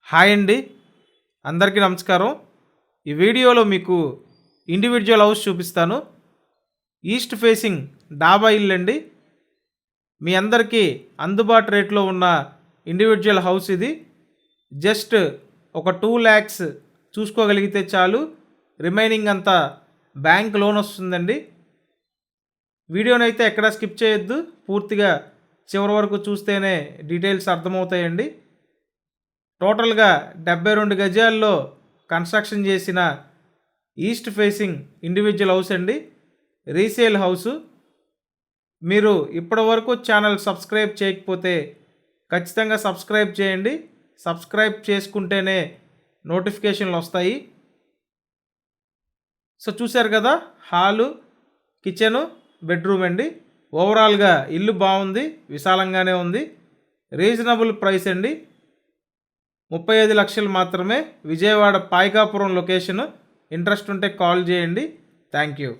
Hi అండి, అందరికీ నమస్కారం. ఈ వీడియోలో మీకు ఇండివిజువల్ హౌస్ చూపిస్తాను. ఈస్ట్ ఫేసింగ్ డాబా ఇల్లు అండి. మీ అందరికీ అందుబాటు రేట్లో ఉన్న ఇండివిజువల్ హౌస్ ఇది. జస్ట్ ఒక 2 lakhs చూసుకోగలిగితే చాలు, రిమైనింగ్ అంతా బ్యాంక్ లోన్ వస్తుందండి. వీడియోనైతే ఎక్కడా స్కిప్ చేయొద్దు, పూర్తిగా చివరి వరకు చూస్తేనే డీటెయిల్స్ అర్థమవుతాయండి. టోటల్గా 72 గజాల్లో కన్స్ట్రక్షన్ చేసిన ఈస్ట్ ఫేసింగ్ ఇండివిజువల్ హౌస్ అండి, రీసేల్ హౌసు. మీరు ఇప్పటివరకు ఛానల్ సబ్స్క్రైబ్ చేయకపోతే ఖచ్చితంగా సబ్స్క్రైబ్ చేయండి. సబ్స్క్రైబ్ చేసుకుంటేనే నోటిఫికేషన్లు వస్తాయి. సో చూశారు కదా, హాలు, కిచెను, బెడ్రూమ్ అండి. ఓవరాల్గా ఇల్లు బాగుంది, విశాలంగానే ఉంది. రీజనబుల్ ప్రైస్ అండి, 35 లక్షలు మాత్రమే. విజయవాడ పాయకాపురం లొకేషను. ఇంట్రెస్ట్ ఉంటే కాల్ చేయండి. Thank you.